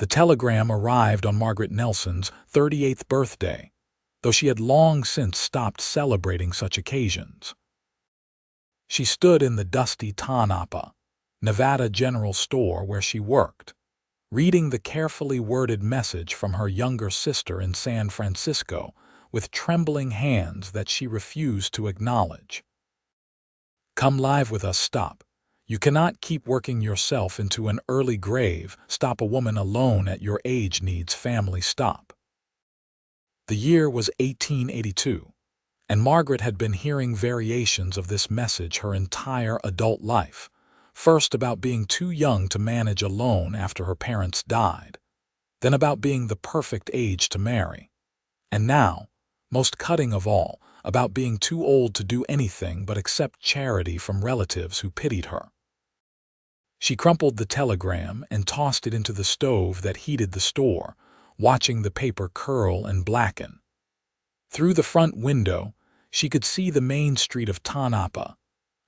The telegram arrived on Margaret Nelson's 38th birthday, though she had long since stopped celebrating such occasions. She stood in the dusty Tonopah, Nevada general store where she worked, reading the carefully worded message from her younger sister in San Francisco with trembling hands that she refused to acknowledge. "Come live with us, stop. You cannot keep working yourself into an early grave. Stop, a woman alone at your age needs family, stop." The year was 1882, and Margaret had been hearing variations of this message her entire adult life, first about being too young to manage alone after her parents died, then about being the perfect age to marry, and now, most cutting of all, about being too old to do anything but accept charity from relatives who pitied her. She crumpled the telegram and tossed it into the stove that heated the store, watching the paper curl and blacken. Through the front window, she could see the main street of Tonopah,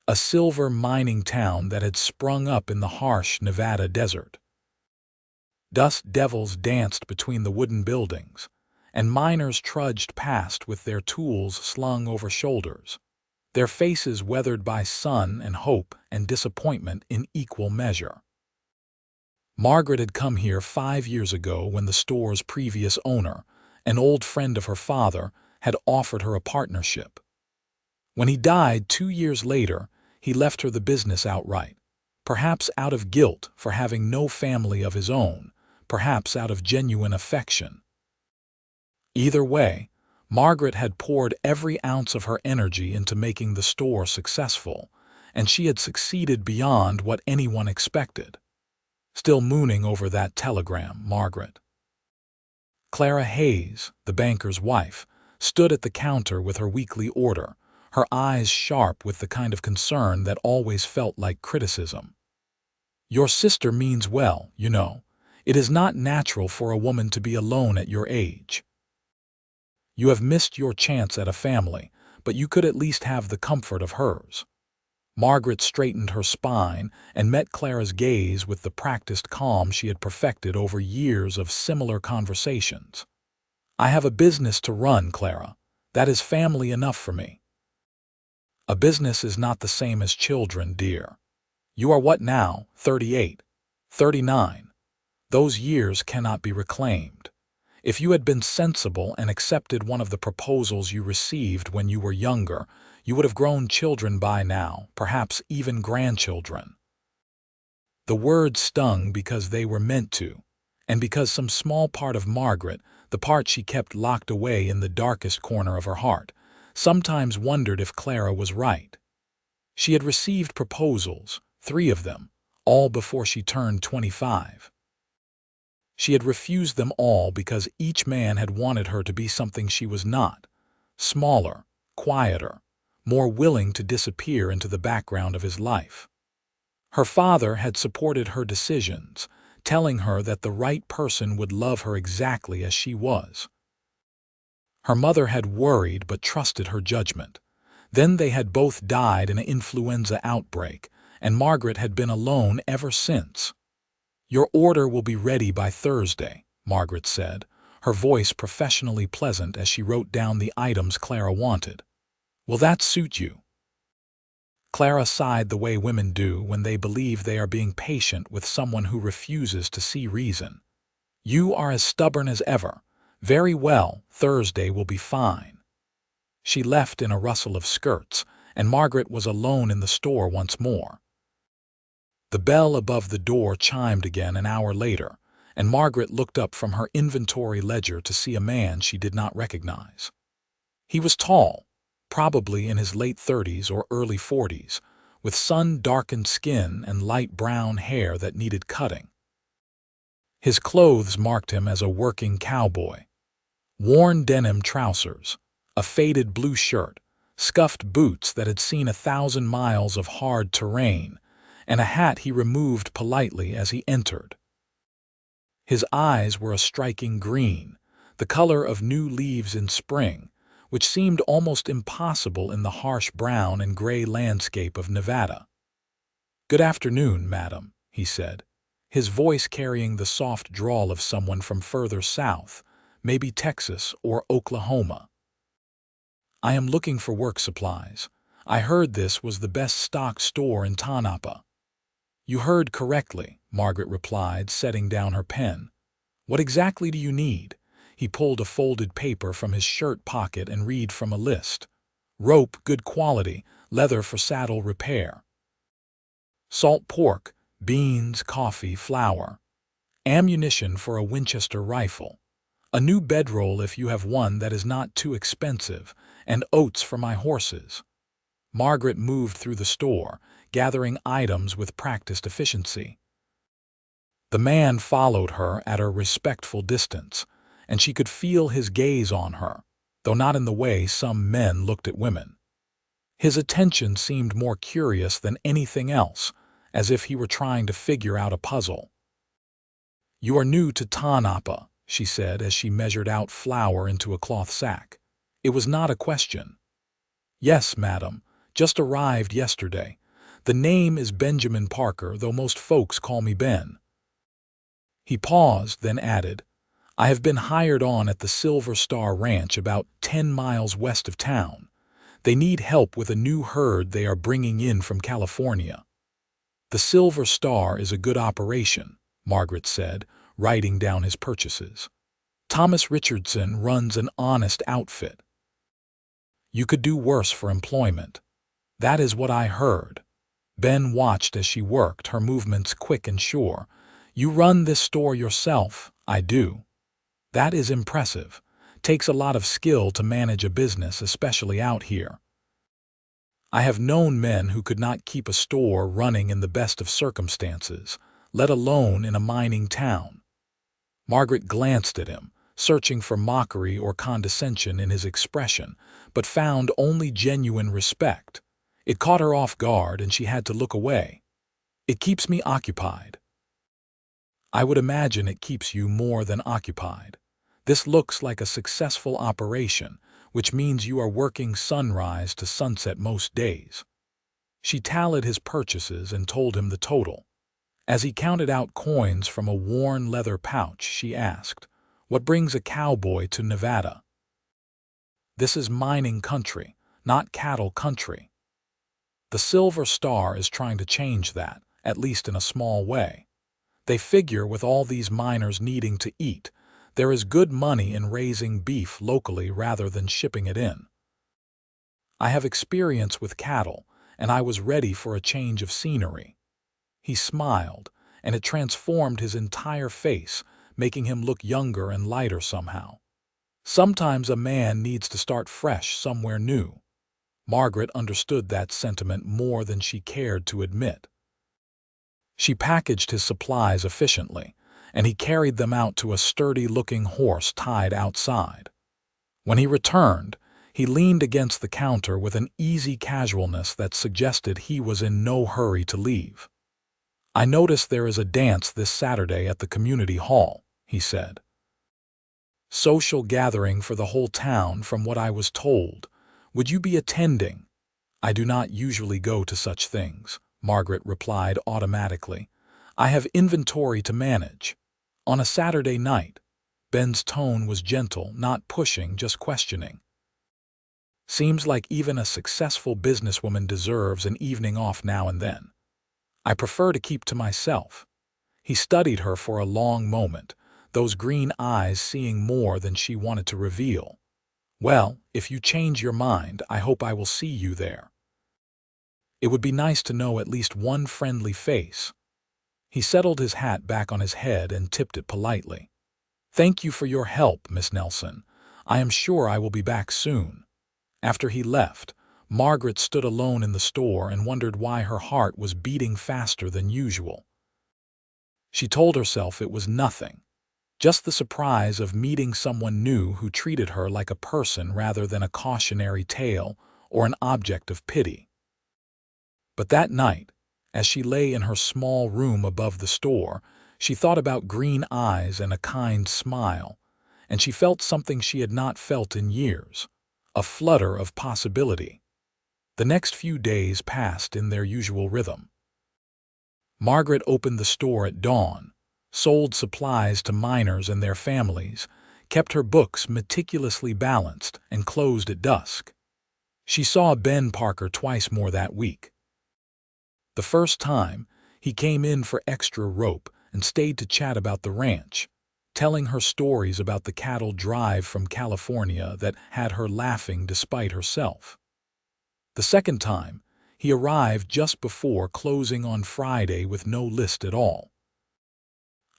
a silver mining town that had sprung up in the harsh Nevada desert. Dust devils danced between the wooden buildings, and miners trudged past with their tools slung over shoulders, their faces weathered by sun and hope and disappointment in equal measure. Margaret had come here 5 years ago when the store's previous owner, an old friend of her father, had offered her a partnership. When he died 2 years later, he left her the business outright, perhaps out of guilt for having no family of his own, perhaps out of genuine affection. Either way, Margaret had poured every ounce of her energy into making the store successful, and she had succeeded beyond what anyone expected. Still mooning over that telegram, Margaret. Clara Hayes, the banker's wife, stood at the counter with her weekly order, her eyes sharp with the kind of concern that always felt like criticism. "Your sister means well, you know. It is not natural for a woman to be alone at your age. You have missed your chance at a family, but you could at least have the comfort of hers." Margaret straightened her spine and met Clara's gaze with the practiced calm she had perfected over years of similar conversations. "I have a business to run, Clara. That is family enough for me." "A business is not the same as children, dear. You are what now, 38, 39. Those years cannot be reclaimed. If you had been sensible and accepted one of the proposals you received when you were younger, you would have grown children by now, perhaps even grandchildren." The words stung because they were meant to, and because some small part of Margaret, the part she kept locked away in the darkest corner of her heart, sometimes wondered if Clara was right. She had received proposals, 3 of them, all before she turned 25. She had refused them all because each man had wanted her to be something she was not, smaller, quieter, more willing to disappear into the background of his life. Her father had supported her decisions, telling her that the right person would love her exactly as she was. Her mother had worried but trusted her judgment. Then they had both died in an influenza outbreak, and Margaret had been alone ever since. "Your order will be ready by Thursday," Margaret said, her voice professionally pleasant as she wrote down the items Clara wanted. "Will that suit you?" Clara sighed the way women do when they believe they are being patient with someone who refuses to see reason. "You are as stubborn as ever. Very well, Thursday will be fine." She left in a rustle of skirts, and Margaret was alone in the store once more. The bell above the door chimed again an hour later, and Margaret looked up from her inventory ledger to see a man she did not recognize. He was tall, probably in his late 30s or early 40s, with sun-darkened skin and light brown hair that needed cutting. His clothes marked him as a working cowboy. Worn denim trousers, a faded blue shirt, scuffed boots that had seen 1,000 miles of hard terrain, and a hat he removed politely as he entered. His eyes were a striking green, the color of new leaves in spring, which seemed almost impossible in the harsh brown and gray landscape of Nevada. "Good afternoon, madam," he said, his voice carrying the soft drawl of someone from further south, maybe Texas or Oklahoma. "I am looking for work supplies. I heard this was the best stocked store in Tanapa." "You heard correctly," Margaret replied, setting down her pen. "What exactly do you need?" He pulled a folded paper from his shirt pocket and read from a list. "Rope, good quality, leather for saddle repair. Salt pork, beans, coffee, flour. Ammunition for a Winchester rifle. A new bedroll if you have one that is not too expensive, and oats for my horses." Margaret moved through the store, gathering items with practiced efficiency. The man followed her at a respectful distance, and she could feel his gaze on her, though not in the way some men looked at women. His attention seemed more curious than anything else, as if he were trying to figure out a puzzle. "You are new to Tanapa," she said as she measured out flour into a cloth sack. It was not a question. "Yes, madam. Just arrived yesterday. The name is Benjamin Parker, though most folks call me Ben." He paused, then added, "I have been hired on at the Silver Star Ranch about 10 miles west of town. They need help with a new herd they are bringing in from California." "The Silver Star is a good operation," Margaret said, writing down his purchases. "Thomas Richardson runs an honest outfit." "You could do worse for employment." "That is what I heard." Ben watched as she worked, her movements quick and sure. "You run this store yourself?" "I do." "That is impressive. Takes a lot of skill to manage a business, especially out here." "I have known men who could not keep a store running in the best of circumstances, let alone in a mining town." Margaret glanced at him, searching for mockery or condescension in his expression, but found only genuine respect. It caught her off guard, and she had to look away. "It keeps me occupied." "I would imagine it keeps you more than occupied. This looks like a successful operation, which means you are working sunrise to sunset most days." She tallied his purchases and told him the total. As he counted out coins from a worn leather pouch, she asked, "What brings a cowboy to Nevada?" "This is mining country, not cattle country. The Silver Star is trying to change that, at least in a small way. They figure with all these miners needing to eat, there is good money in raising beef locally rather than shipping it in. I have experience with cattle, and I was ready for a change of scenery." He smiled, and it transformed his entire face, making him look younger and lighter somehow. Sometimes a man needs to start fresh somewhere new. Margaret understood that sentiment more than she cared to admit. She packaged his supplies efficiently, and he carried them out to a sturdy-looking horse tied outside. When he returned, he leaned against the counter with an easy casualness that suggested he was in no hurry to leave. "I notice there is a dance this Saturday at the community hall," he said. "Social gathering for the whole town, from what I was told. Would you be attending?" "I do not usually go to such things," Margaret replied automatically. "I have inventory to manage." "On a Saturday night?" Ben's tone was gentle, not pushing, just questioning. "Seems like even a successful businesswoman deserves an evening off now and then. I prefer to keep to myself." He studied her for a long moment, those green eyes seeing more than she wanted to reveal. "Well, if you change your mind, I hope I will see you there. It would be nice to know at least one friendly face." He settled his hat back on his head and tipped it politely. "Thank you for your help, Miss Nelson. I am sure I will be back soon." After he left, Margaret stood alone in the store and wondered why her heart was beating faster than usual. She told herself it was nothing, just the surprise of meeting someone new who treated her like a person rather than a cautionary tale or an object of pity. But that night, as she lay in her small room above the store, she thought about green eyes and a kind smile, and she felt something she had not felt in years, a flutter of possibility. The next few days passed in their usual rhythm. Margaret opened the store at dawn, sold supplies to miners and their families, kept her books meticulously balanced, and closed at dusk. She saw Ben Parker twice more that week. The first time, he came in for extra rope and stayed to chat about the ranch, telling her stories about the cattle drive from California that had her laughing despite herself. The second time, he arrived just before closing on Friday with no list at all.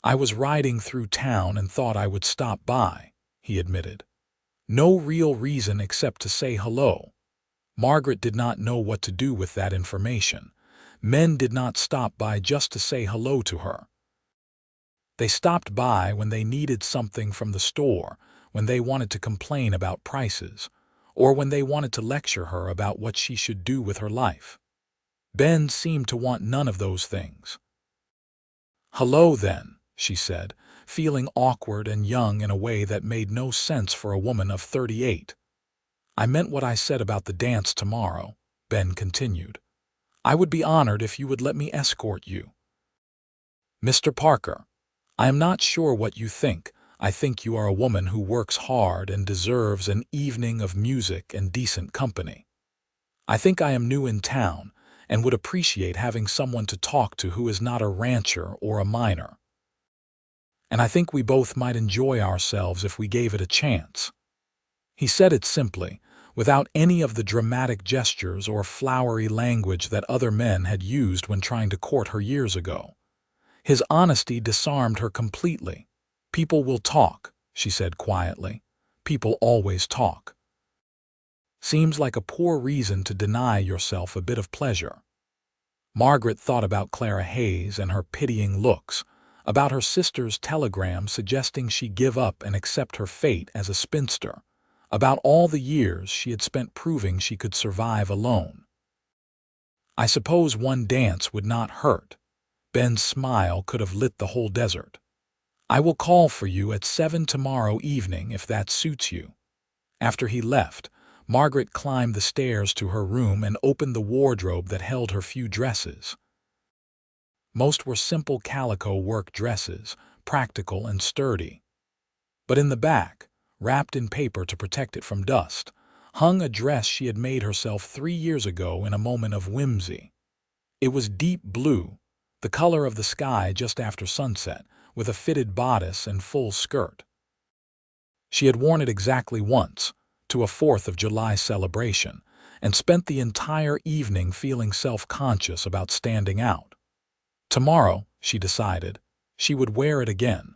"I was riding through town and thought I would stop by," he admitted. "No real reason except to say hello." Margaret did not know what to do with that information. Men did not stop by just to say hello to her. They stopped by when they needed something from the store, when they wanted to complain about prices, or when they wanted to lecture her about what she should do with her life. Ben seemed to want none of those things. "Hello, then," she said, feeling awkward and young in a way that made no sense for a woman of 38. "I meant what I said about the dance tomorrow," Ben continued. "I would be honored if you would let me escort you." "Mr. Parker, I am not sure what you think. I think you are a woman who works hard and deserves an evening of music and decent company. I think I am new in town and would appreciate having someone to talk to who is not a rancher or a miner. And I think we both might enjoy ourselves if we gave it a chance." He said it simply, without any of the dramatic gestures or flowery language that other men had used when trying to court her years ago. His honesty disarmed her completely. "People will talk," she said quietly. "People always talk. Seems like a poor reason to deny yourself a bit of pleasure." Margaret thought about Clara Hayes and her pitying looks, about her sister's telegram suggesting she give up and accept her fate as a spinster, about all the years she had spent proving she could survive alone. "I suppose one dance would not hurt." Ben's smile could have lit the whole desert. "I will call for you at 7 tomorrow evening if that suits you." After he left, Margaret climbed the stairs to her room and opened the wardrobe that held her few dresses. Most were simple calico work dresses, practical and sturdy. But in the back, wrapped in paper to protect it from dust, hung a dress she had made herself 3 years ago in a moment of whimsy. It was deep blue, the color of the sky just after sunset, with a fitted bodice and full skirt. She had worn it exactly once, to a 4th of July celebration, and spent the entire evening feeling self-conscious about standing out. Tomorrow, she decided, she would wear it again.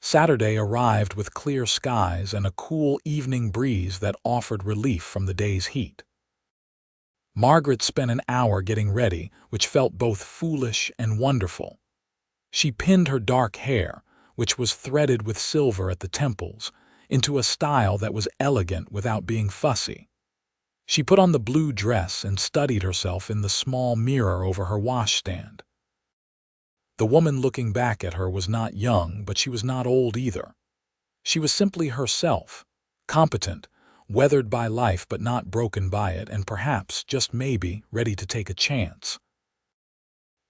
Saturday arrived with clear skies and a cool evening breeze that offered relief from the day's heat. Margaret spent an hour getting ready, which felt both foolish and wonderful. She pinned her dark hair, which was threaded with silver at the temples, into a style that was elegant without being fussy. She put on the blue dress and studied herself in the small mirror over her washstand. The woman looking back at her was not young, but she was not old either. She was simply herself, competent, weathered by life but not broken by it, and perhaps, just maybe, ready to take a chance.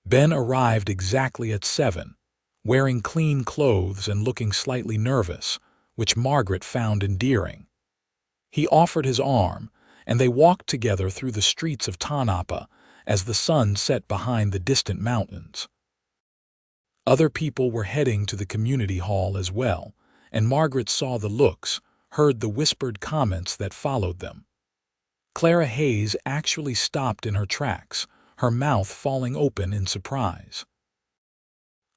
Ben arrived exactly at 7, wearing clean clothes and looking slightly nervous, which Margaret found endearing. He offered his arm, and they walked together through the streets of Tanapa as the sun set behind the distant mountains. Other people were heading to the community hall as well, and Margaret saw the looks, heard the whispered comments that followed them. Clara Hayes actually stopped in her tracks, her mouth falling open in surprise.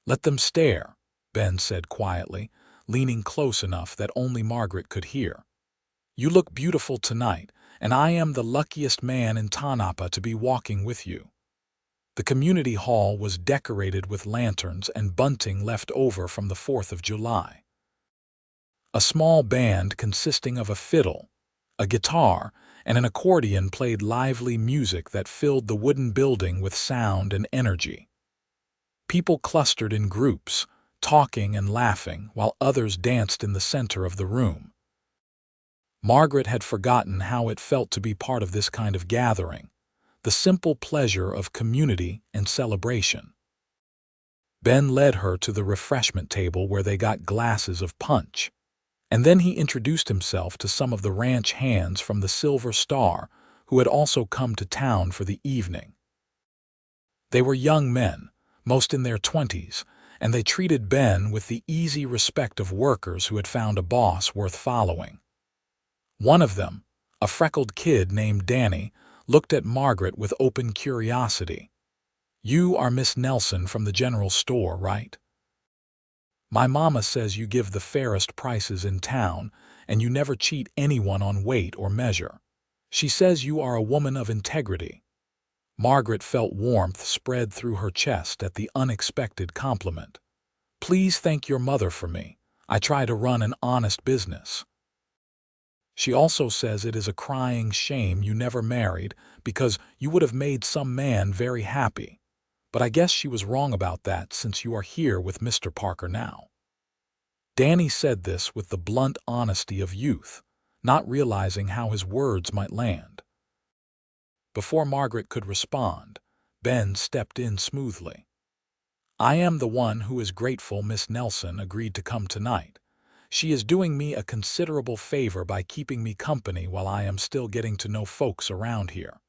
"Let them stare," Ben said quietly, leaning close enough that only Margaret could hear. "You look beautiful tonight, and I am the luckiest man in Tanapa to be walking with you." The community hall was decorated with lanterns and bunting left over from the 4th of July. A small band consisting of a fiddle, a guitar, and an accordion played lively music that filled the wooden building with sound and energy. People clustered in groups, talking and laughing, while others danced in the center of the room. Margaret had forgotten how it felt to be part of this kind of gathering, the simple pleasure of community and celebration. Ben led her to the refreshment table where they got glasses of punch. And then he introduced himself to some of the ranch hands from the Silver Star who had also come to town for the evening. They were young men, most in their 20s, and they treated Ben with the easy respect of workers who had found a boss worth following. One of them, a freckled kid named Danny, looked at Margaret with open curiosity. "You are Miss Nelson from the general store, right? My mama says you give the fairest prices in town, and you never cheat anyone on weight or measure. She says you are a woman of integrity." Margaret felt warmth spread through her chest at the unexpected compliment. "Please thank your mother for me. I try to run an honest business. She also says it is a crying shame you never married because you would have made some man very happy. But I guess she was wrong about that since you are here with Mr. Parker now." Danny said this with the blunt honesty of youth, not realizing how his words might land. Before Margaret could respond, Ben stepped in smoothly. "I am the one who is grateful Miss Nelson agreed to come tonight. She is doing me a considerable favor by keeping me company while I am still getting to know folks around here."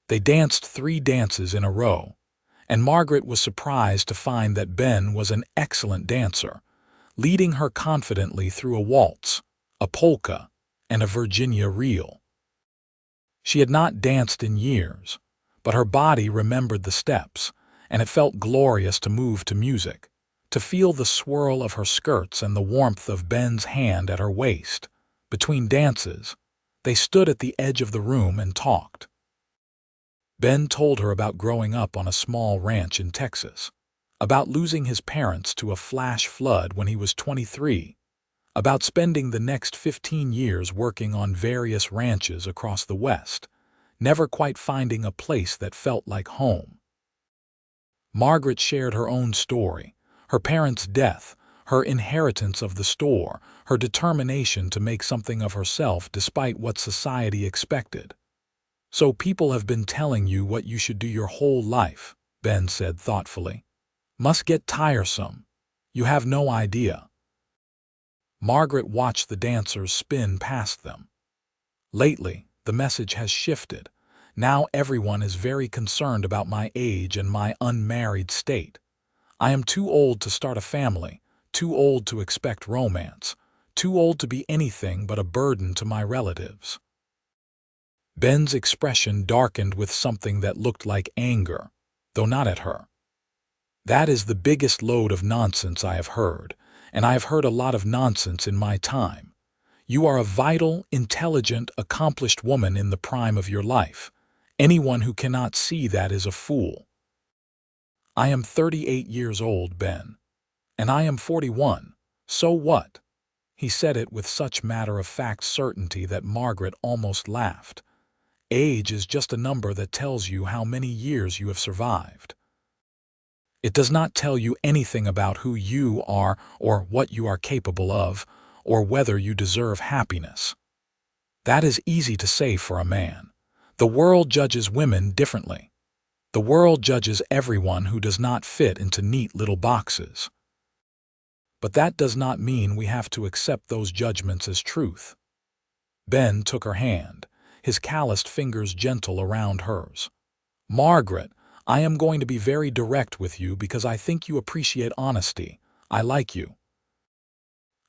They danced 3 dances in a row, and Margaret was surprised to find that Ben was an excellent dancer, leading her confidently through a waltz, a polka, and a Virginia reel. She had not danced in years, but her body remembered the steps, and it felt glorious to move to music, to feel the swirl of her skirts and the warmth of Ben's hand at her waist. Between dances, they stood at the edge of the room and talked. Ben told her about growing up on a small ranch in Texas, about losing his parents to a flash flood when he was 23, about spending the next 15 years working on various ranches across the West, never quite finding a place that felt like home. Margaret shared her own story, her parents' death, her inheritance of the store, her determination to make something of herself despite what society expected. "So people have been telling you what you should do your whole life," Ben said thoughtfully. "Must get tiresome. You have no idea." Margaret watched the dancers spin past them. "Lately, the message has shifted. Now everyone is very concerned about my age and my unmarried state. I am too old to start a family, too old to expect romance, too old to be anything but a burden to my relatives." Ben's expression darkened with something that looked like anger, though not at her. "That is the biggest load of nonsense I have heard, and I have heard a lot of nonsense in my time. You are a vital, intelligent, accomplished woman in the prime of your life. Anyone who cannot see that is a fool." "I am 38 years old, Ben. And I am 41. So what?" He said it with such matter-of-fact certainty that Margaret almost laughed. "Age is just a number that tells you how many years you have survived. It does not tell you anything about who you are or what you are capable of, or whether you deserve happiness. That is easy to say for a man. The world judges women differently. The world judges everyone who does not fit into neat little boxes. But that does not mean we have to accept those judgments as truth." Ben took her hand, his calloused fingers gentle around hers. "Margaret, I am going to be very direct with you because I think you appreciate honesty. I like you.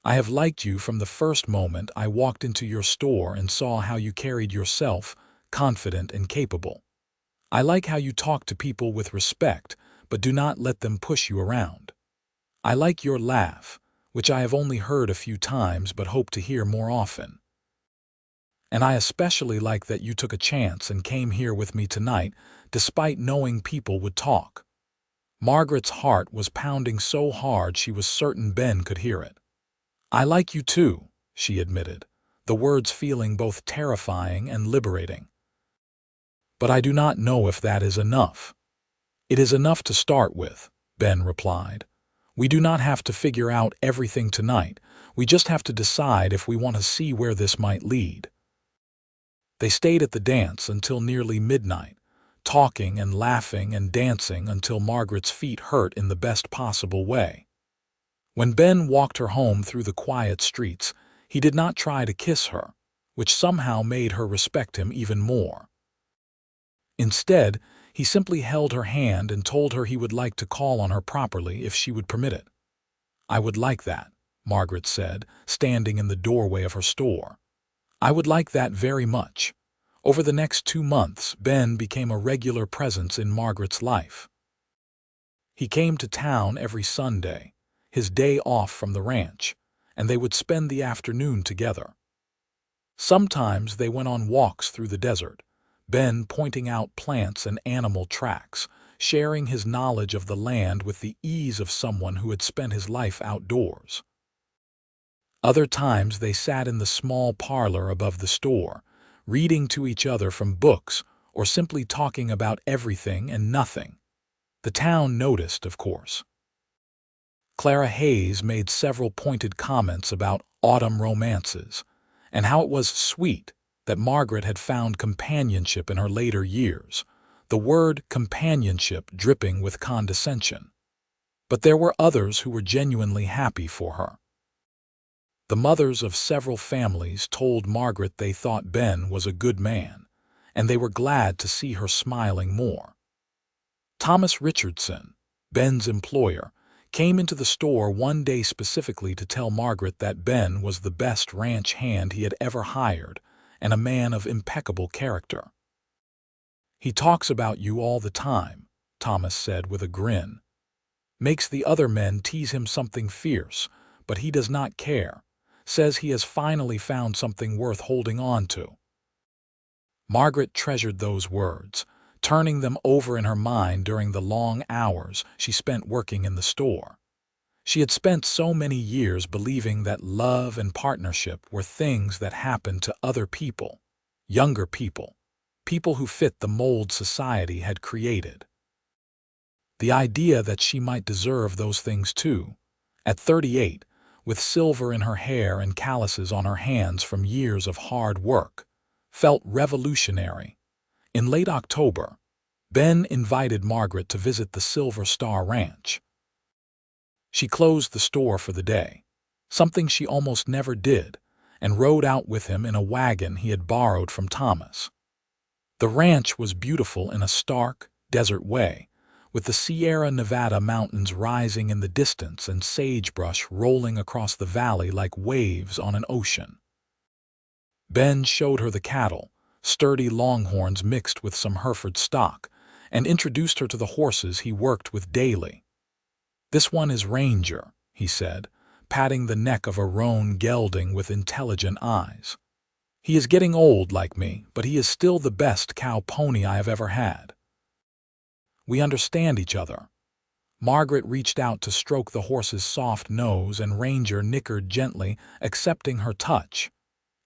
I have liked you from the first moment I walked into your store and saw how you carried yourself, confident and capable. I like how you talk to people with respect, but do not let them push you around. I like your laugh, which I have only heard a few times but hope to hear more often. And I especially like that you took a chance and came here with me tonight, despite knowing people would talk." Margaret's heart was pounding so hard she was certain Ben could hear it. "I like you too," she admitted, the words feeling both terrifying and liberating. "But I do not know if that is enough." "It is enough to start with," Ben replied. "We do not have to figure out everything tonight. We just have to decide if we want to see where this might lead." They stayed at the dance until nearly midnight, talking and laughing and dancing until Margaret's feet hurt in the best possible way. When Ben walked her home through the quiet streets, he did not try to kiss her, which somehow made her respect him even more. Instead, he simply held her hand and told her he would like to call on her properly if she would permit it. "I would like that," Margaret said, standing in the doorway of her store. "I would like that very much." Over the next 2 months, Ben became a regular presence in Margaret's life. He came to town every Sunday, his day off from the ranch, and they would spend the afternoon together. Sometimes they went on walks through the desert, Ben pointing out plants and animal tracks, sharing his knowledge of the land with the ease of someone who had spent his life outdoors. Other times they sat in the small parlor above the store, reading to each other from books or simply talking about everything and nothing. The town noticed, of course. Clara Hayes made several pointed comments about autumn romances and how it was sweet that Margaret had found companionship in her later years, the word companionship dripping with condescension. But there were others who were genuinely happy for her. The mothers of several families told Margaret they thought Ben was a good man, and they were glad to see her smiling more. Thomas Richardson, Ben's employer, came into the store one day specifically to tell Margaret that Ben was the best ranch hand he had ever hired and a man of impeccable character. "He talks about you all the time," Thomas said with a grin. "Makes the other men tease him something fierce, but he does not care. Says he has finally found something worth holding on to." Margaret treasured those words, turning them over in her mind during the long hours she spent working in the store. She had spent so many years believing that love and partnership were things that happened to other people, younger people, people who fit the mold society had created. The idea that she might deserve those things too, at 38, with silver in her hair and calluses on her hands from years of hard work, felt revolutionary. In late October, Ben invited Margaret to visit the Silver Star Ranch. She closed the store for the day, something she almost never did, and rode out with him in a wagon he had borrowed from Thomas. The ranch was beautiful in a stark, desert way, with the Sierra Nevada mountains rising in the distance and sagebrush rolling across the valley like waves on an ocean. Ben showed her the cattle, sturdy longhorns mixed with some Hereford stock, and introduced her to the horses he worked with daily. "This one is Ranger," he said, patting the neck of a roan gelding with intelligent eyes. "He is getting old like me, but he is still the best cow pony I have ever had." "We understand each other." Margaret reached out to stroke the horse's soft nose, and Ranger nickered gently, accepting her touch.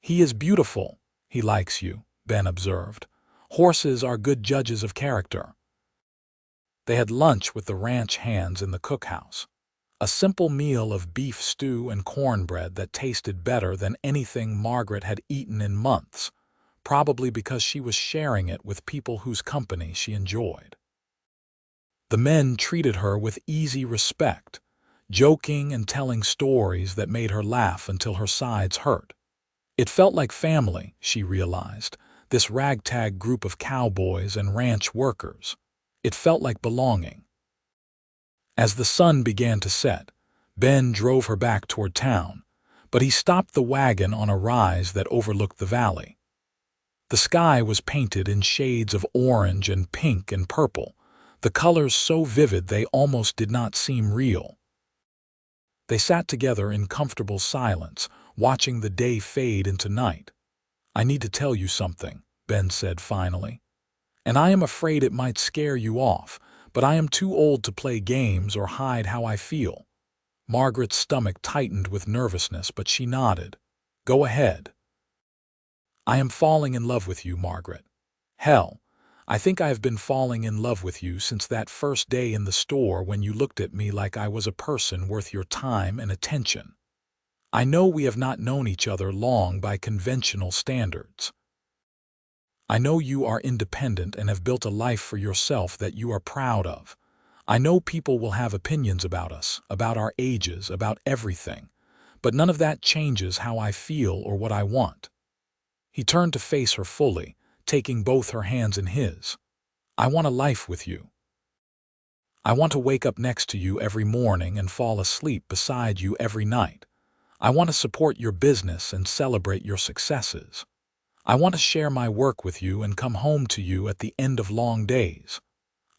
"He is beautiful. He likes you," Ben observed. "Horses are good judges of character." They had lunch with the ranch hands in the cookhouse, a simple meal of beef stew and cornbread that tasted better than anything Margaret had eaten in months, probably because she was sharing it with people whose company she enjoyed. The men treated her with easy respect, joking and telling stories that made her laugh until her sides hurt. It felt like family, she realized, this ragtag group of cowboys and ranch workers. It felt like belonging. As the sun began to set, Ben drove her back toward town, but he stopped the wagon on a rise that overlooked the valley. The sky was painted in shades of orange and pink and purple, the colors so vivid they almost did not seem real. They sat together in comfortable silence, watching the day fade into night. "I need to tell you something," Ben said finally. "And I am afraid it might scare you off, but I am too old to play games or hide how I feel." Margaret's stomach tightened with nervousness, but she nodded. "Go ahead." "I am falling in love with you, Margaret. Hell, I think I have been falling in love with you since that first day in the store when you looked at me like I was a person worth your time and attention. I know we have not known each other long by conventional standards." I know you are independent and have built a life for yourself that you are proud of. I know people will have opinions about us, about our ages, about everything, but none of that changes how I feel or what I want." He turned to face her fully, taking both her hands in his. "I want a life with you. I want to wake up next to you every morning and fall asleep beside you every night. I want to support your business and celebrate your successes. I want to share my work with you and come home to you at the end of long days.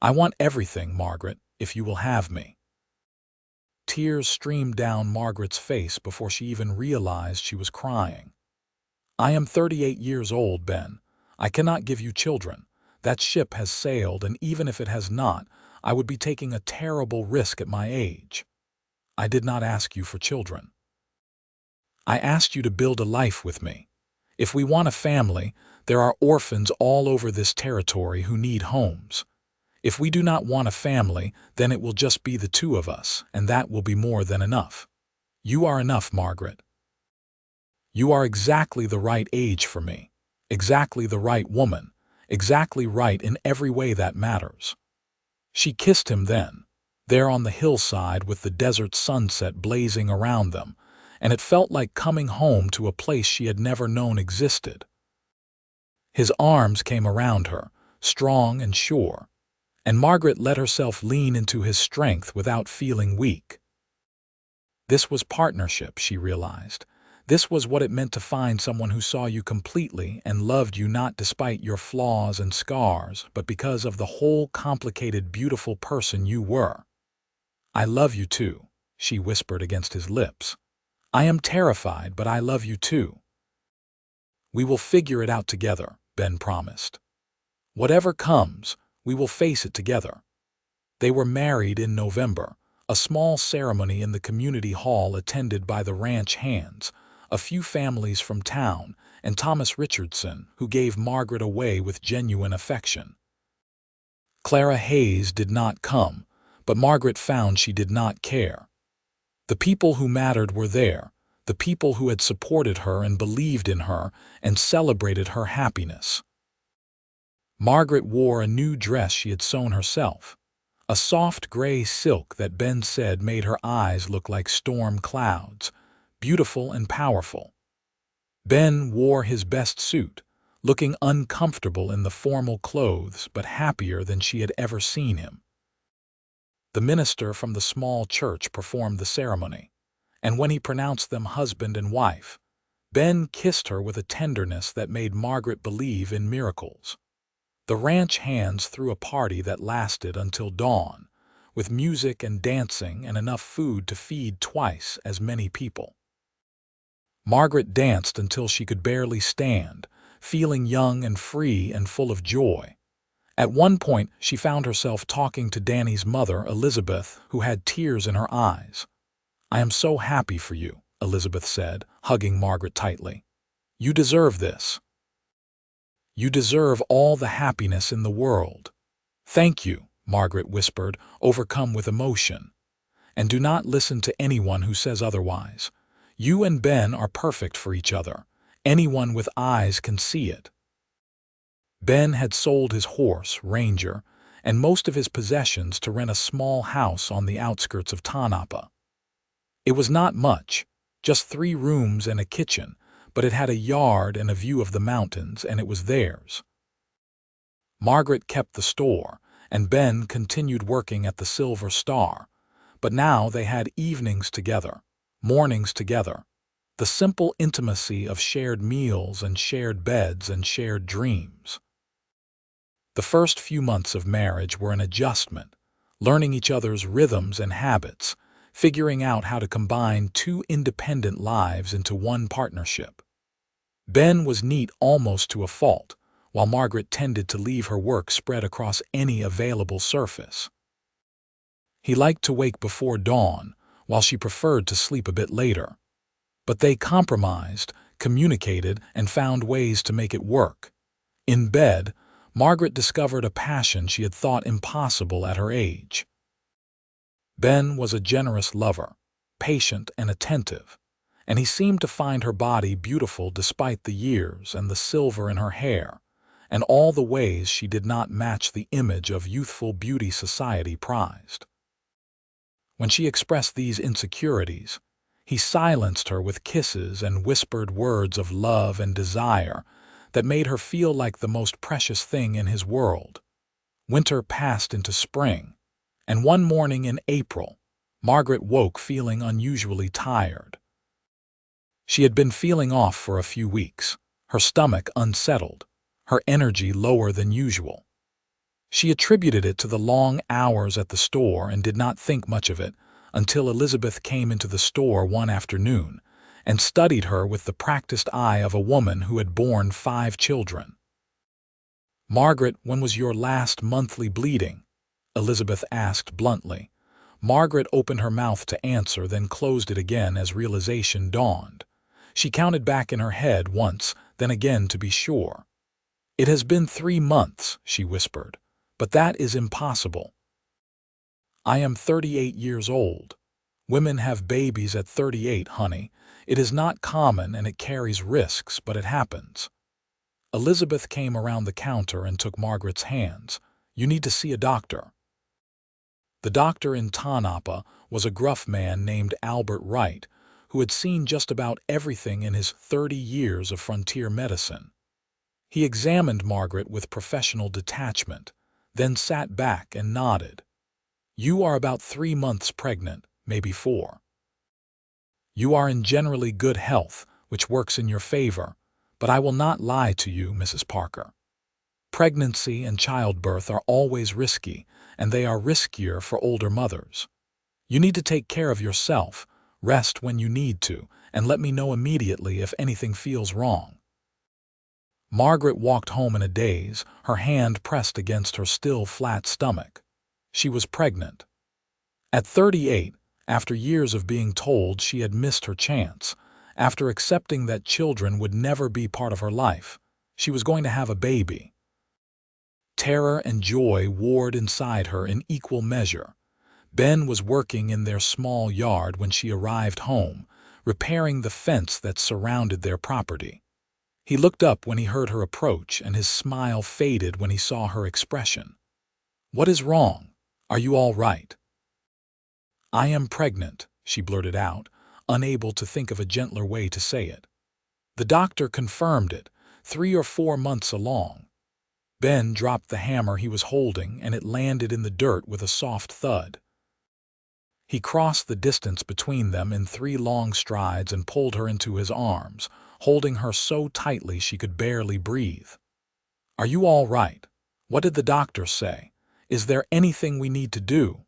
I want everything, Margaret, if you will have me." Tears streamed down Margaret's face before she even realized she was crying. "I am 38 years old, Ben. I cannot give you children. That ship has sailed, and even if it has not, I would be taking a terrible risk at my age. I did not ask you for children. I asked you to build a life with me. If we want a family, there are orphans all over this territory who need homes. If we do not want a family, then it will just be the two of us, and that will be more than enough. You are enough, Margaret. You are exactly the right age for me, exactly the right woman, exactly right in every way that matters." She kissed him then, there on the hillside with the desert sunset blazing around them, and it felt like coming home to a place she had never known existed. His arms came around her, strong and sure, and Margaret let herself lean into his strength without feeling weak. This was partnership, she realized. This was what it meant to find someone who saw you completely and loved you not despite your flaws and scars, but because of the whole complicated, beautiful person you were. "I love you too," she whispered against his lips. "I am terrified, but I love you too." "We will figure it out together," Ben promised. "Whatever comes, we will face it together." They were married in November, a small ceremony in the community hall attended by the ranch hands, a few families from town, and Thomas Richardson, who gave Margaret away with genuine affection. Clara Hayes did not come, but Margaret found she did not care. The people who mattered were there, the people who had supported her and believed in her and celebrated her happiness. Margaret wore a new dress she had sewn herself, a soft gray silk that Ben said made her eyes look like storm clouds, beautiful and powerful. Ben wore his best suit, looking uncomfortable in the formal clothes but happier than she had ever seen him. The minister from the small church performed the ceremony, and when he pronounced them husband and wife, Ben kissed her with a tenderness that made Margaret believe in miracles. The ranch hands threw a party that lasted until dawn, with music and dancing and enough food to feed twice as many people. Margaret danced until she could barely stand, feeling young and free and full of joy. At one point, she found herself talking to Danny's mother, Elizabeth, who had tears in her eyes. "I am so happy for you," Elizabeth said, hugging Margaret tightly. "You deserve this. You deserve all the happiness in the world." "Thank you," Margaret whispered, overcome with emotion. "And do not listen to anyone who says otherwise. You and Ben are perfect for each other. Anyone with eyes can see it." Ben had sold his horse, Ranger, and most of his possessions to rent a small house on the outskirts of Tanapa. It was not much, just 3 rooms and a kitchen, but it had a yard and a view of the mountains, and it was theirs. Margaret kept the store, and Ben continued working at the Silver Star, but now they had evenings together, mornings together, the simple intimacy of shared meals and shared beds and shared dreams. The first few months of marriage were an adjustment, learning each other's rhythms and habits, figuring out how to combine 2 independent lives into one partnership. Ben was neat almost to a fault, while Margaret tended to leave her work spread across any available surface. He liked to wake before dawn, while she preferred to sleep a bit later. But they compromised, communicated, and found ways to make it work. In bed, Margaret discovered a passion she had thought impossible at her age. Ben was a generous lover, patient and attentive, and he seemed to find her body beautiful despite the years and the silver in her hair, and all the ways she did not match the image of youthful beauty society prized. When she expressed these insecurities, he silenced her with kisses and whispered words of love and desire that made her feel like the most precious thing in his world. Winter passed into spring, and one morning in April, Margaret woke feeling unusually tired. She had been feeling off for a few weeks, her stomach unsettled, her energy lower than usual. She attributed it to the long hours at the store and did not think much of it until Elizabeth came into the store one afternoon and studied her with the practiced eye of a woman who had borne 5 children. "Margaret, when was your last monthly bleeding?" Elizabeth asked bluntly. Margaret opened her mouth to answer, then closed it again as realization dawned. She counted back in her head once, then again to be sure. "It has been 3 months," she whispered, "but that is impossible. I am 38 years old. Women have babies at 38, honey. It is not common and it carries risks, but it happens." Elizabeth came around the counter and took Margaret's hands. "You need to see a doctor." The doctor in Tanapa was a gruff man named Albert Wright, who had seen just about everything in his 30 years of frontier medicine. He examined Margaret with professional detachment, then sat back and nodded. "You are about 3 months pregnant, maybe 4. You are in generally good health, which works in your favor, but I will not lie to you, Mrs. Parker. Pregnancy and childbirth are always risky, and they are riskier for older mothers. You need to take care of yourself, rest when you need to, and let me know immediately if anything feels wrong." Margaret walked home in a daze, her hand pressed against her still flat stomach. She was pregnant. At 38, after years of being told she had missed her chance, after accepting that children would never be part of her life, she was going to have a baby. Terror and joy warred inside her in equal measure. Ben was working in their small yard when she arrived home, repairing the fence that surrounded their property. He looked up when he heard her approach, and his smile faded when he saw her expression. "What is wrong? Are you all right?" "I am pregnant," she blurted out, unable to think of a gentler way to say it. The doctor confirmed it, 3 or 4 months along. Ben dropped the hammer he was holding, and it landed in the dirt with a soft thud. He crossed the distance between them in 3 long strides and pulled her into his arms, holding her so tightly she could barely breathe. "Are you all right? What did the doctor say? Is there anything we need to do?"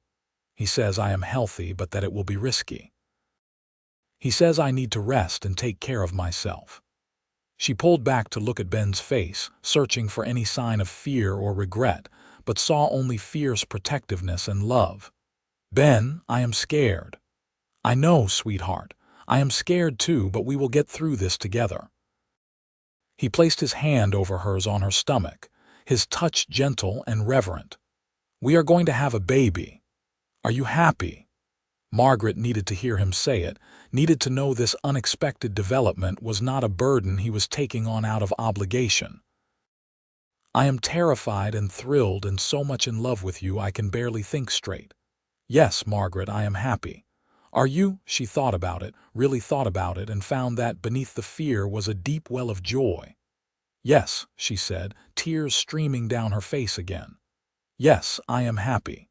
"He says I am healthy, but that it will be risky. He says I need to rest and take care of myself." She pulled back to look at Ben's face, searching for any sign of fear or regret, but saw only fierce protectiveness and love. "Ben, I am scared." "I know, sweetheart. I am scared too, but we will get through this together." He placed his hand over hers on her stomach, his touch gentle and reverent. "We are going to have a baby. Are you happy?" Margaret needed to hear him say it, needed to know this unexpected development was not a burden he was taking on out of obligation. "I am terrified and thrilled and so much in love with you I can barely think straight. Yes, Margaret, I am happy. Are you?" She thought about it, really thought about it, and found that beneath the fear was a deep well of joy. "Yes," she said, tears streaming down her face again. "Yes, I am happy."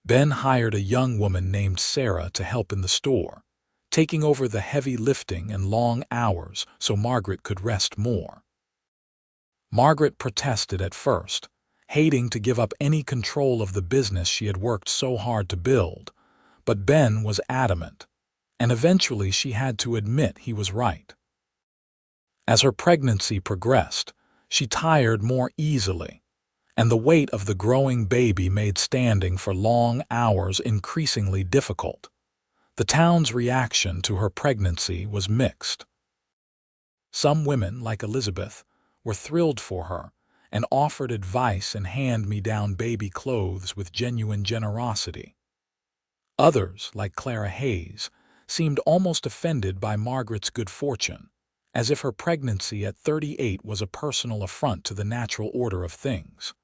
Ben hired a young woman named Sarah to help in the store, taking over the heavy lifting and long hours so Margaret could rest more. Margaret protested at first, hating to give up any control of the business she had worked so hard to build, but Ben was adamant, and eventually she had to admit he was right. As her pregnancy progressed, she tired more easily, and the weight of the growing baby made standing for long hours increasingly difficult. The town's reaction to her pregnancy was mixed. Some women, like Elizabeth, were thrilled for her and offered advice and hand-me-down baby clothes with genuine generosity. Others, like Clara Hayes, seemed almost offended by Margaret's good fortune, as if her pregnancy at 38 was a personal affront to the natural order of things.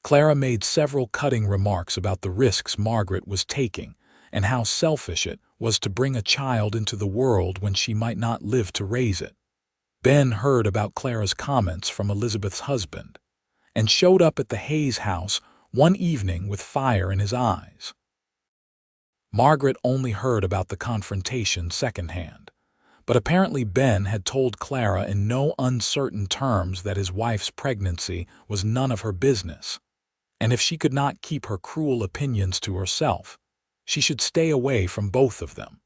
Clara made several cutting remarks about the risks Margaret was taking and how selfish it was to bring a child into the world when she might not live to raise it. Ben heard about Clara's comments from Elizabeth's husband and showed up at the Hayes house one evening with fire in his eyes. Margaret only heard about the confrontation secondhand, but apparently Ben had told Clara in no uncertain terms that his wife's pregnancy was none of her business, and if she could not keep her cruel opinions to herself, she should stay away from both of them.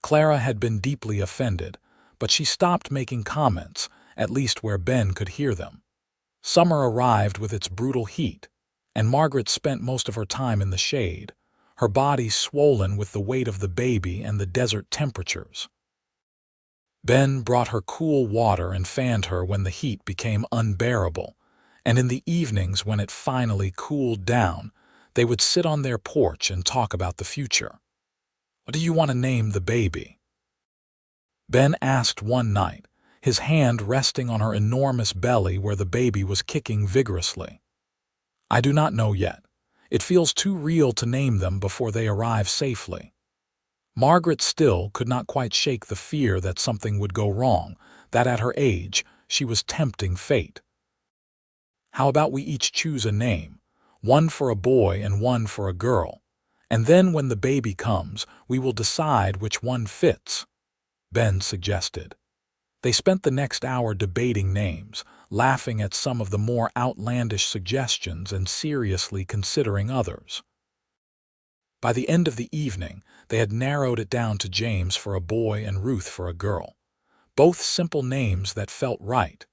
Clara had been deeply offended, but she stopped making comments, at least where Ben could hear them. Summer arrived with its brutal heat, and Margaret spent most of her time in the shade, her body swollen with the weight of the baby and the desert temperatures. Ben brought her cool water and fanned her when the heat became unbearable, and in the evenings when it finally cooled down, they would sit on their porch and talk about the future. "What do you want to name the baby?" Ben asked one night, his hand resting on her enormous belly where the baby was kicking vigorously. "I do not know yet. It feels too real to name them before they arrive safely." Margaret still could not quite shake the fear that something would go wrong, that at her age she was tempting fate. "How about we each choose a name, one for a boy and one for a girl, and then when the baby comes, we will decide which one fits," Ben suggested. They spent the next hour debating names, laughing at some of the more outlandish suggestions and seriously considering others. By the end of the evening, they had narrowed it down to James for a boy and Ruth for a girl, both simple names that felt right.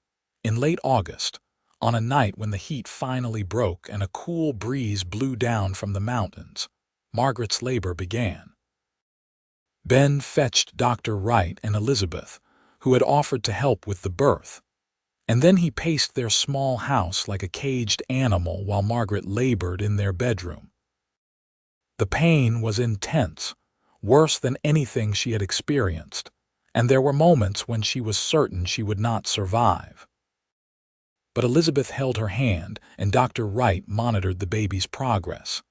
In late August, on a night when the heat finally broke and a cool breeze blew down from the mountains, Margaret's labor began. Ben fetched Dr. Wright and Elizabeth, who had offered to help with the birth, and then he paced their small house like a caged animal while Margaret labored in their bedroom. The pain was intense, worse than anything she had experienced, and there were moments when she was certain she would not survive. But Elizabeth held her hand, and Dr. Wright monitored the baby's progress,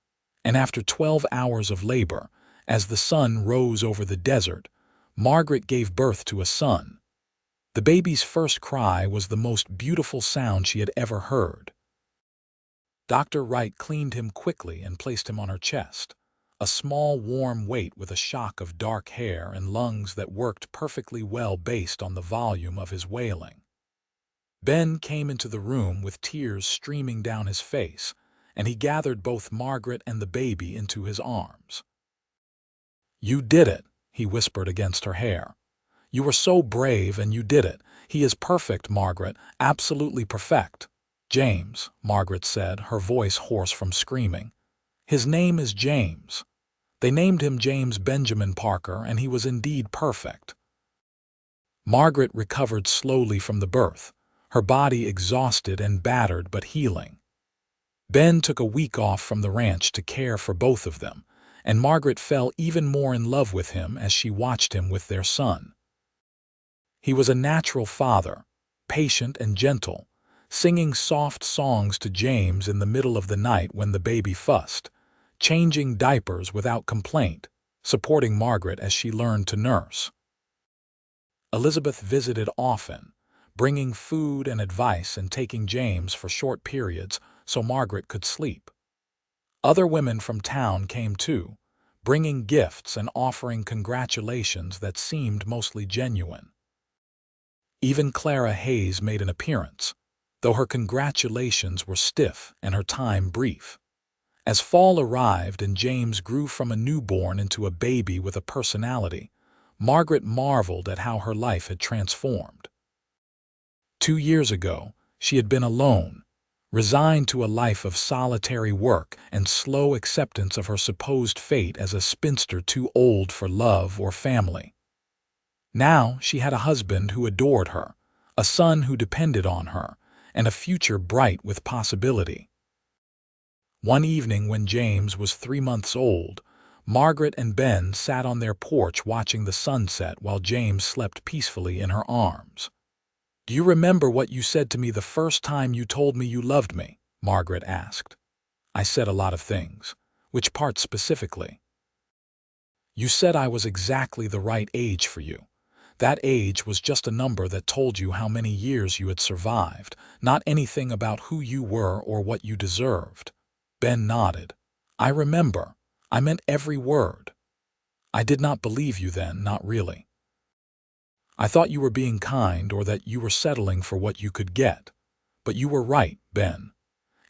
and after 12 hours of labor, as the sun rose over the desert, Margaret gave birth to a son. The baby's first cry was the most beautiful sound she had ever heard. Dr. Wright cleaned him quickly and placed him on her chest, a small warm weight with a shock of dark hair and lungs that worked perfectly well based on the volume of his wailing. Ben came into the room with tears streaming down his face, and he gathered both Margaret and the baby into his arms. "You did it," he whispered against her hair. "You were so brave and you did it. He is perfect, Margaret, absolutely perfect." "James," Margaret said, her voice hoarse from screaming. "His name is James. They named him James Benjamin Parker, and he was indeed perfect." Margaret recovered slowly from the birth, her body exhausted and battered but healing. Ben took a week off from the ranch to care for both of them, and Margaret fell even more in love with him as she watched him with their son. He was a natural father, patient and gentle, singing soft songs to James in the middle of the night when the baby fussed, changing diapers without complaint, supporting Margaret as she learned to nurse. Elizabeth visited often, bringing food and advice and taking James for short periods so Margaret could sleep. Other women from town came too, bringing gifts and offering congratulations that seemed mostly genuine. Even Clara Hayes made an appearance, though her congratulations were stiff and her time brief. As fall arrived and James grew from a newborn into a baby with a personality, Margaret marveled at how her life had transformed. 2 years ago, she had been alone, resigned to a life of solitary work and slow acceptance of her supposed fate as a spinster too old for love or family. Now she had a husband who adored her, a son who depended on her, and a future bright with possibility. One evening when James was 3 months old, Margaret and Ben sat on their porch watching the sunset while James slept peacefully in her arms. "Do you remember what you said to me the first time you told me you loved me?" Margaret asked. "I said a lot of things. Which part specifically?" "You said I was exactly the right age for you. That age was just a number that told you how many years you had survived, not anything about who you were or what you deserved." Ben nodded. "I remember. I meant every word. I did not believe you then, not really. I thought you were being kind or that you were settling for what you could get. But you were right, Ben.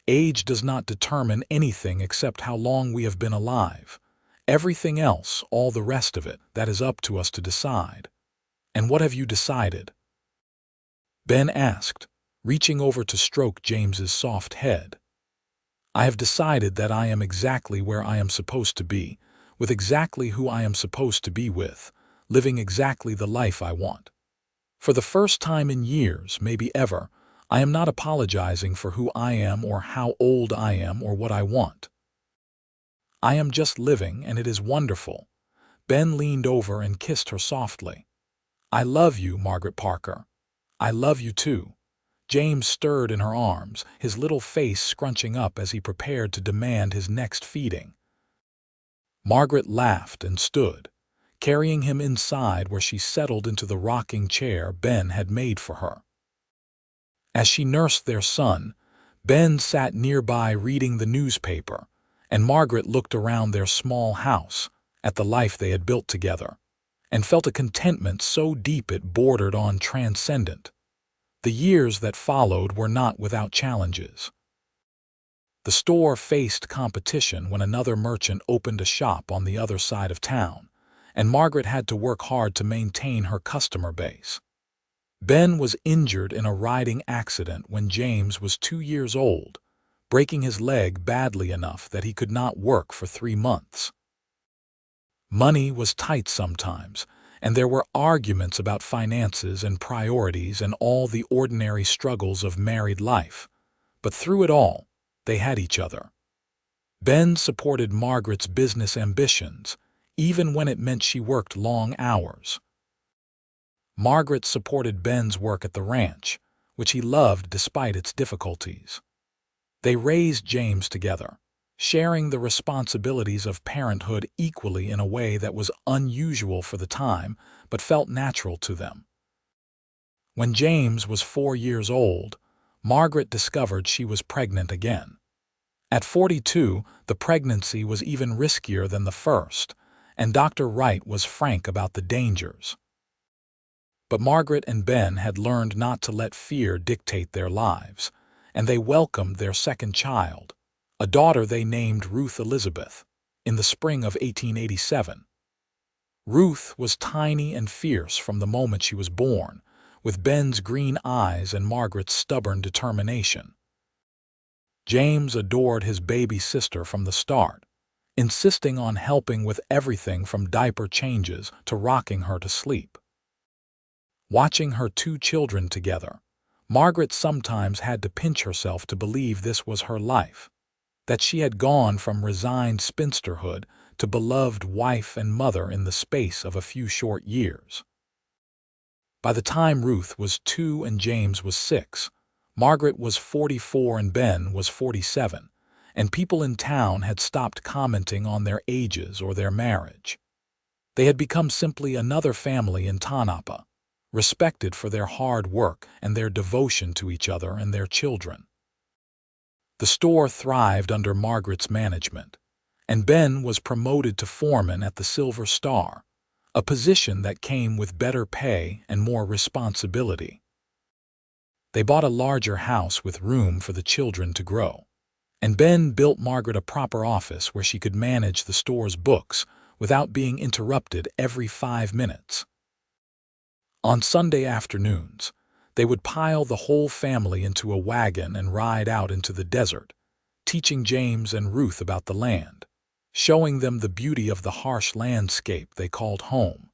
Age does not determine anything except how long we have been alive. Everything else, all the rest of it, that is up to us to decide." "And what have you decided?" Ben asked, reaching over to stroke James's soft head. "I have decided that I am exactly where I am supposed to be, with exactly who I am supposed to be with, living exactly the life I want. For the first time in years, maybe ever, I am not apologizing for who I am or how old I am or what I want. I am just living, and it is wonderful." Ben leaned over and kissed her softly. "I love you, Margaret Parker. I love you too." James stirred in her arms, his little face scrunching up as he prepared to demand his next feeding. Margaret laughed and stood, carrying him inside where she settled into the rocking chair Ben had made for her. As she nursed their son, Ben sat nearby reading the newspaper, and Margaret looked around their small house, at the life they had built together, and felt a contentment so deep it bordered on transcendent. The years that followed were not without challenges. The store faced competition when another merchant opened a shop on the other side of town, and Margaret had to work hard to maintain her customer base. Ben was injured in a riding accident when James was 2 years old, breaking his leg badly enough that he could not work for 3 months. Money was tight sometimes, and there were arguments about finances and priorities and all the ordinary struggles of married life. But through it all, they had each other. Ben supported Margaret's business ambitions, even when it meant she worked long hours. Margaret supported Ben's work at the ranch, which he loved despite its difficulties. They raised James together, sharing the responsibilities of parenthood equally in a way that was unusual for the time but felt natural to them. When James was 4 years old, Margaret discovered she was pregnant again. At 42, the pregnancy was even riskier than the first, and Dr. Wright was frank about the dangers. But Margaret and Ben had learned not to let fear dictate their lives, and they welcomed their second child, a daughter they named Ruth Elizabeth, in the spring of 1887. Ruth was tiny and fierce from the moment she was born, with Ben's green eyes and Margaret's stubborn determination. James adored his baby sister from the start, insisting on helping with everything from diaper changes to rocking her to sleep. Watching her 2 children together, Margaret sometimes had to pinch herself to believe this was her life, that she had gone from resigned spinsterhood to beloved wife and mother in the space of a few short years. By the time Ruth was 2 and James was 6, Margaret was 44 and Ben was 47, and people in town had stopped commenting on their ages or their marriage. They had become simply another family in Tanapa, respected for their hard work and their devotion to each other and their children. The store thrived under Margaret's management, and Ben was promoted to foreman at the Silver Star, a position that came with better pay and more responsibility. They bought a larger house with room for the children to grow, and Ben built Margaret a proper office where she could manage the store's books without being interrupted every 5 minutes. On Sunday afternoons, they would pile the whole family into a wagon and ride out into the desert, teaching James and Ruth about the land, showing them the beauty of the harsh landscape they called home.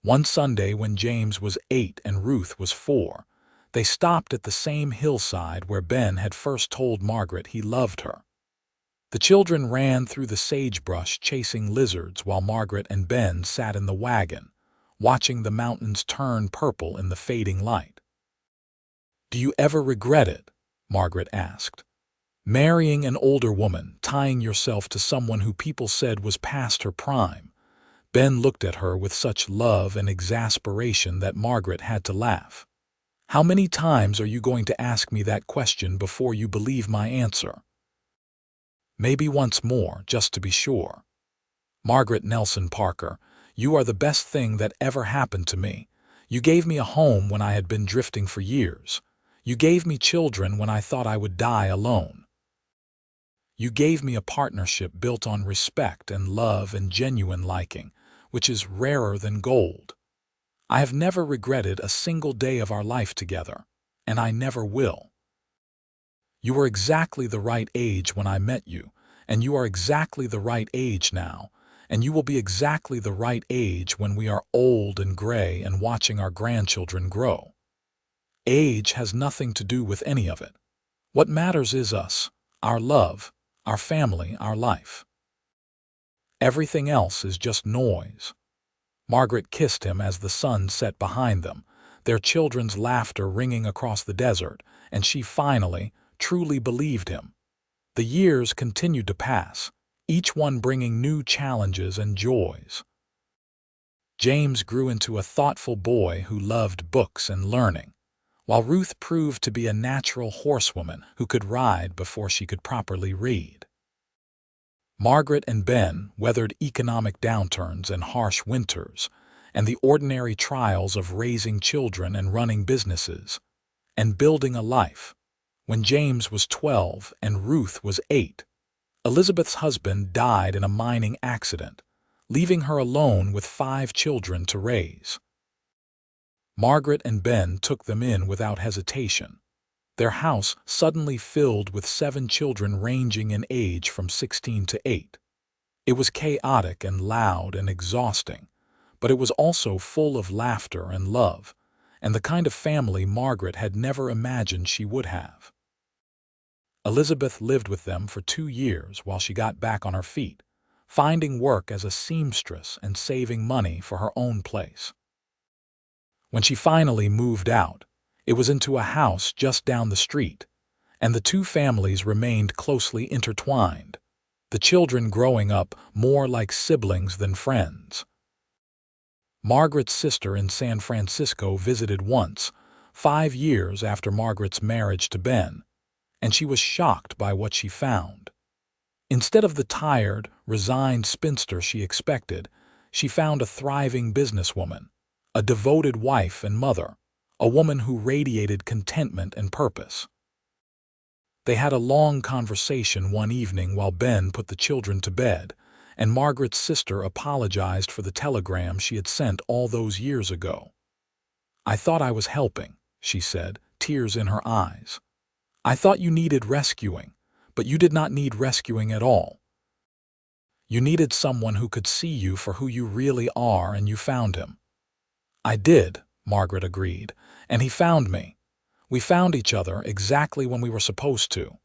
One Sunday when James was 8 and Ruth was 4, they stopped at the same hillside where Ben had first told Margaret he loved her. The children ran through the sagebrush chasing lizards while Margaret and Ben sat in the wagon, watching the mountains turn purple in the fading light. "Do you ever regret it?" Margaret asked. "Marrying an older woman, tying yourself to someone who people said was past her prime." Ben looked at her with such love and exasperation that Margaret had to laugh. "How many times are you going to ask me that question before you believe my answer?" "Maybe once more, just to be sure." "Margaret Nelson Parker, you are the best thing that ever happened to me. You gave me a home when I had been drifting for years. You gave me children when I thought I would die alone. You gave me a partnership built on respect and love and genuine liking, which is rarer than gold. I have never regretted a single day of our life together, and I never will. You were exactly the right age when I met you, and you are exactly the right age now, and you will be exactly the right age when we are old and gray and watching our grandchildren grow. Age has nothing to do with any of it. What matters is us, our love, our family, our life. Everything else is just noise." Margaret kissed him as the sun set behind them, their children's laughter ringing across the desert, and she finally, truly believed him. The years continued to pass, each one bringing new challenges and joys. James grew into a thoughtful boy who loved books and learning, while Ruth proved to be a natural horsewoman who could ride before she could properly read. Margaret and Ben weathered economic downturns and harsh winters, and the ordinary trials of raising children and running businesses, and building a life. When James was 12 and Ruth was 8, Elizabeth's husband died in a mining accident, leaving her alone with 5 children to raise. Margaret and Ben took them in without hesitation. Their house suddenly filled with 7 children ranging in age from 16 to 8. It was chaotic and loud and exhausting, but it was also full of laughter and love, and the kind of family Margaret had never imagined she would have. Elizabeth lived with them for 2 years while she got back on her feet, finding work as a seamstress and saving money for her own place. When she finally moved out, it was into a house just down the street, and the 2 families remained closely intertwined, the children growing up more like siblings than friends. Margaret's sister in San Francisco visited once, 5 years after Margaret's marriage to Ben, and she was shocked by what she found. Instead of the tired, resigned spinster she expected, she found a thriving businesswoman, a devoted wife and mother, a woman who radiated contentment and purpose. They had a long conversation one evening while Ben put the children to bed, and Margaret's sister apologized for the telegram she had sent all those years ago. "I thought I was helping," she said, tears in her eyes. "I thought you needed rescuing, but you did not need rescuing at all. You needed someone who could see you for who you really are, and you found him." "I did," Margaret agreed, "and he found me. We found each other exactly when we were supposed to."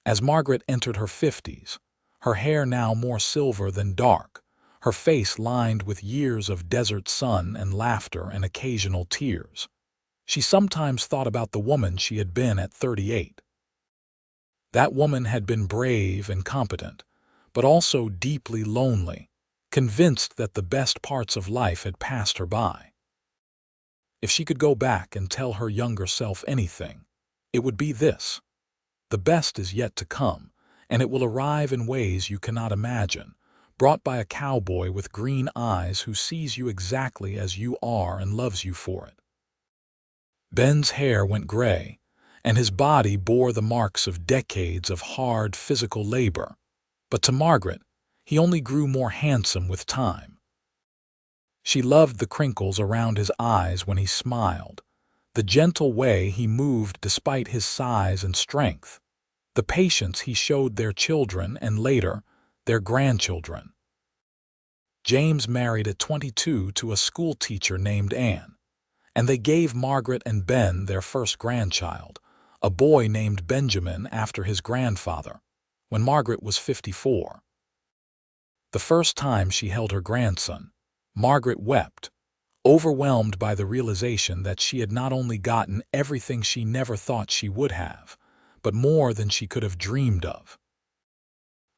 As Margaret entered her 50s, her hair now more silver than dark, her face lined with years of desert sun and laughter and occasional tears, she sometimes thought about the woman she had been at 38. That woman had been brave and competent, but also deeply lonely, convinced that the best parts of life had passed her by. If she could go back and tell her younger self anything, it would be this: the best is yet to come, and it will arrive in ways you cannot imagine, brought by a cowboy with green eyes who sees you exactly as you are and loves you for it. Ben's hair went gray, and his body bore the marks of decades of hard physical labor, but to Margaret, he only grew more handsome with time. She loved the crinkles around his eyes when he smiled, the gentle way he moved despite his size and strength, the patience he showed their children and later, their grandchildren. James married at 22 to a school teacher named Anne, and they gave Margaret and Ben their first grandchild, a boy named Benjamin after his grandfather, when Margaret was 54. The first time she held her grandson, Margaret wept, overwhelmed by the realization that she had not only gotten everything she never thought she would have, but more than she could have dreamed of.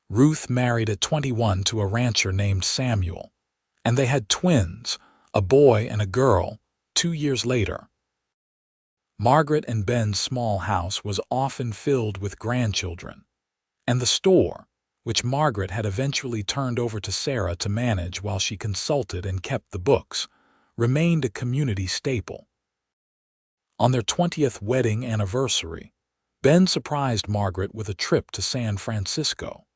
Ruth married at 21 to a rancher named Samuel, and they had twins, a boy and a girl, 2 years later. Margaret and Ben's small house was often filled with grandchildren, and the store, which Margaret had eventually turned over to Sarah to manage while she consulted and kept the books, remained a community staple. On their 20th wedding anniversary, Ben surprised Margaret with a trip to San Francisco.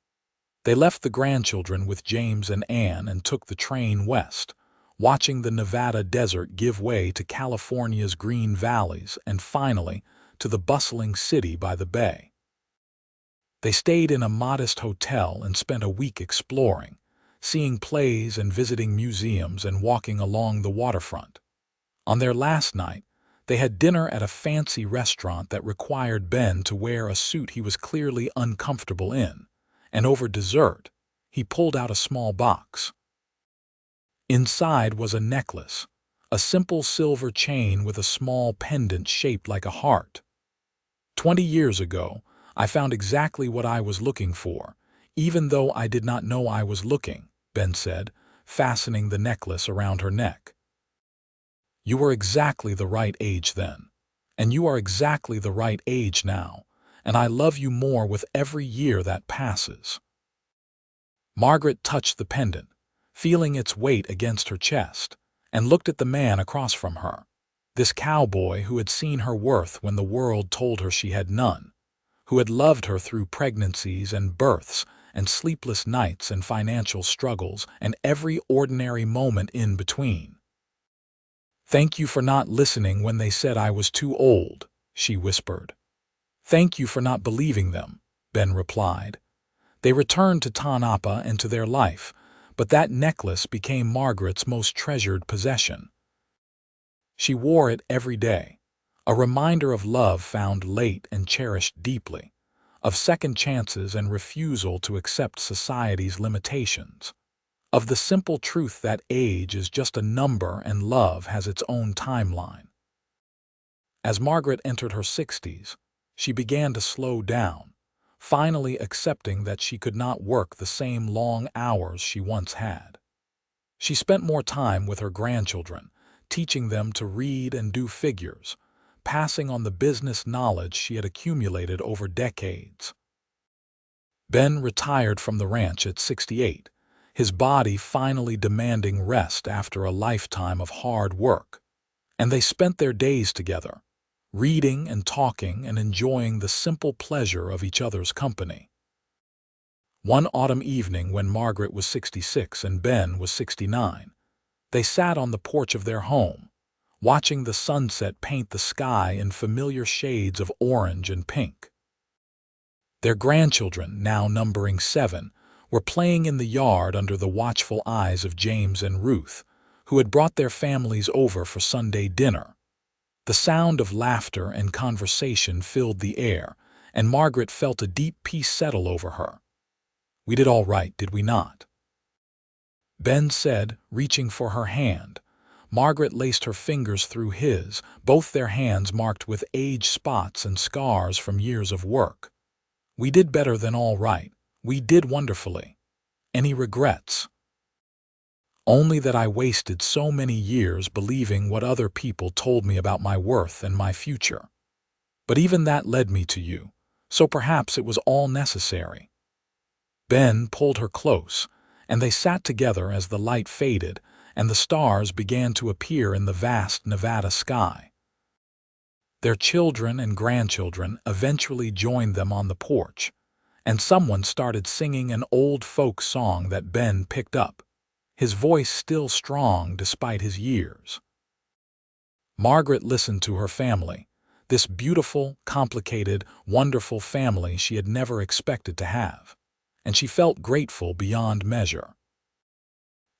They left the grandchildren with James and Anne and took the train west, watching the Nevada desert give way to California's green valleys and finally to the bustling city by the bay. They stayed in a modest hotel and spent a week exploring, seeing plays and visiting museums and walking along the waterfront. On their last night, they had dinner at a fancy restaurant that required Ben to wear a suit he was clearly uncomfortable in, and over dessert, he pulled out a small box. Inside was a necklace, a simple silver chain with a small pendant shaped like a heart. 20 years ago, I found exactly what I was looking for, even though I did not know I was looking, Ben said, fastening the necklace around her neck. You were exactly the right age then, and you are exactly the right age now, and I love you more with every year that passes. Margaret touched the pendant, feeling its weight against her chest, and looked at the man across from her, this cowboy who had seen her worth when the world told her she had none, who had loved her through pregnancies and births and sleepless nights and financial struggles and every ordinary moment in between. Thank you for not listening when they said I was too old, she whispered. Thank you for not believing them, Ben replied. They returned to Tanapa and to their life, but that necklace became Margaret's most treasured possession. She wore it every day, a reminder of love found late and cherished deeply, of second chances and refusal to accept society's limitations, of the simple truth that age is just a number and love has its own timeline. As Margaret entered her 60s, she began to slow down, finally accepting that she could not work the same long hours she once had. She spent more time with her grandchildren, teaching them to read and do figures, passing on the business knowledge she had accumulated over decades. Ben retired from the ranch at 68, his body finally demanding rest after a lifetime of hard work, and they spent their days together, reading and talking and enjoying the simple pleasure of each other's company. One autumn evening when Margaret was 66 and Ben was 69, they sat on the porch of their home, watching the sunset paint the sky in familiar shades of orange and pink. Their grandchildren, now numbering 7, were playing in the yard under the watchful eyes of James and Ruth, who had brought their families over for Sunday dinner. The sound of laughter and conversation filled the air, and Margaret felt a deep peace settle over her. We did all right, did we not? Ben said, reaching for her hand. Margaret laced her fingers through his, both their hands marked with age spots and scars from years of work. We did better than all right. We did wonderfully. Any regrets? Only that I wasted so many years believing what other people told me about my worth and my future. But even that led me to you, so perhaps it was all necessary. Ben pulled her close, and they sat together as the light faded and the stars began to appear in the vast Nevada sky. Their children and grandchildren eventually joined them on the porch, and someone started singing an old folk song that Ben picked up, his voice still strong despite his years. Margaret listened to her family, this beautiful, complicated, wonderful family she had never expected to have, and she felt grateful beyond measure.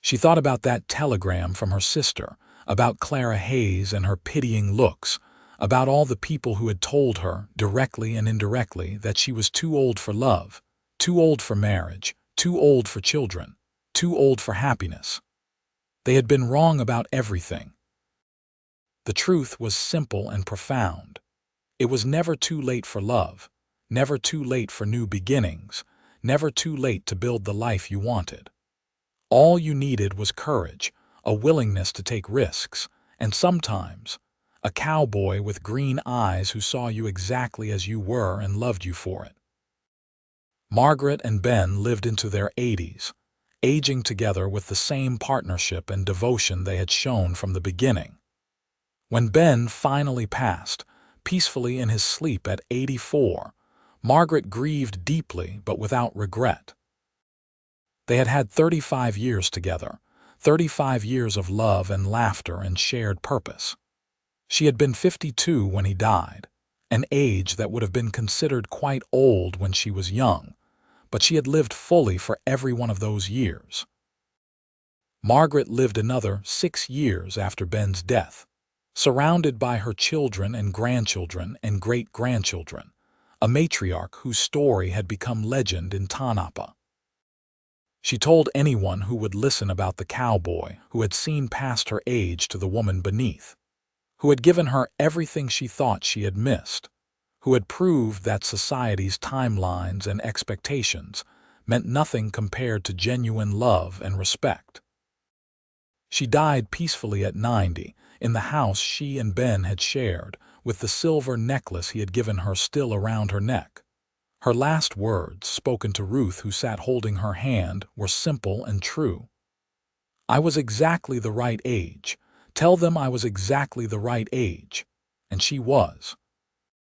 She thought about that telegram from her sister, about Clara Hayes and her pitying looks, about all the people who had told her, directly and indirectly, that she was too old for love, Too old for marriage, too old for children, too old for happiness. They had been wrong about everything. The truth was simple and profound. It was never too late for love, never too late for new beginnings, never too late to build the life you wanted. All you needed was courage, a willingness to take risks, and sometimes a cowboy with green eyes who saw you exactly as you were and loved you for it. Margaret and Ben lived into their 80s, aging together with the same partnership and devotion they had shown from the beginning. When Ben finally passed, peacefully in his sleep at 84, Margaret grieved deeply but without regret. They had had 35 years together, 35 years of love and laughter and shared purpose. She had been 52 when he died, an age that would have been considered quite old when she was young, but she had lived fully for every one of those years. Margaret lived another 6 years after Ben's death, surrounded by her children and grandchildren and great-grandchildren, a matriarch whose story had become legend in Tanapa. She told anyone who would listen about the cowboy who had seen past her age to the woman beneath, who had given her everything she thought she had missed, who had proved that society's timelines and expectations meant nothing compared to genuine love and respect. She died peacefully at 90 in the house she and Ben had shared, with the silver necklace he had given her still around her neck. Her last words, spoken to Ruth who sat holding her hand, were simple and true. "I was exactly the right age. Tell them I was exactly the right age." And she was.